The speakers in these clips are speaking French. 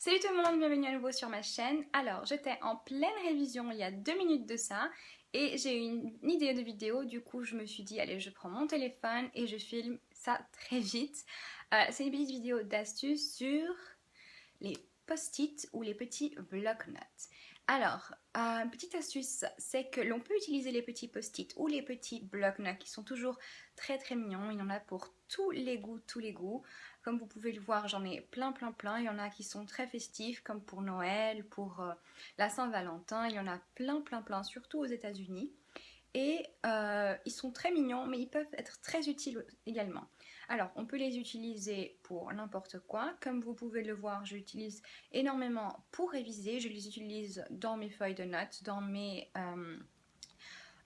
Salut tout le monde, bienvenue à nouveau sur ma chaîne. Alors, j'étais en pleine révision il y a 2 minutes de ça et j'ai eu une idée de vidéo, du coup je me suis dit allez je prends mon téléphone et je filme ça très vite. C'est une petite vidéo d'astuce sur les post-it ou les petits bloc-notes. Alors, une petite astuce, c'est que l'on peut utiliser les petits post-it ou les petits bloc-notes qui sont toujours très très mignons. Il y en a pour tous les goûts, tous les goûts. Comme vous pouvez le voir, j'en ai plein. Il y en a qui sont très festifs, comme pour Noël, pour la Saint-Valentin. Il y en a plein, surtout aux États-Unis. Et ils sont très mignons, mais ils peuvent être très utiles également. Alors, on peut les utiliser pour n'importe quoi. Comme vous pouvez le voir, j'utilise énormément pour réviser. Je les utilise dans mes feuilles de notes, dans mes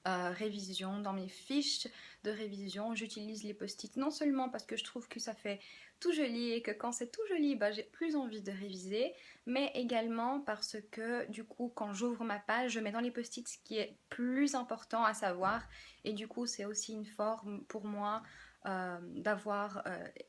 révisions, dans mes fiches de révision. J'utilise les post-it non seulement parce que je trouve que ça fait tout joli et que quand c'est tout joli, bah, j'ai plus envie de réviser, mais également parce que du coup quand j'ouvre ma page, je mets dans les post-it ce qui est plus important à savoir et du coup c'est aussi une forme pour moi d'avoir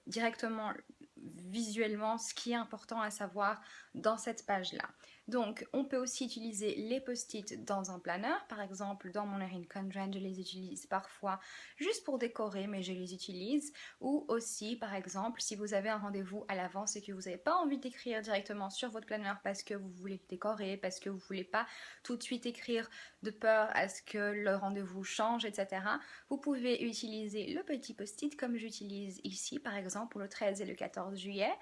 directement visuellement ce qui est important à savoir dans cette page là. Donc on peut aussi utiliser les post-it dans un planeur, par exemple dans mon Erin Condren je les utilise parfois juste pour décorer, mais je les utilise, ou aussi par exemple si vous avez un rendez-vous à l'avance et que vous n'avez pas envie d'écrire directement sur votre planeur parce que vous voulez décorer, parce que vous ne voulez pas tout de suite écrire de peur à ce que le rendez-vous change, etc. Vous pouvez utiliser le petit post-it comme j'utilise ici par exemple pour le 13 et le 14 juillet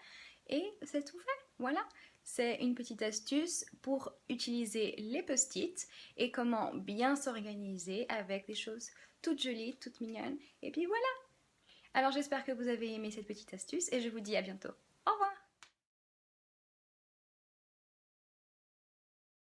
et c'est tout fait, voilà. C'est une petite astuce pour utiliser les post-it et comment bien s'organiser avec des choses toutes jolies, toutes mignonnes. Et puis voilà. Alors j'espère que vous avez aimé cette petite astuce et je vous dis à bientôt.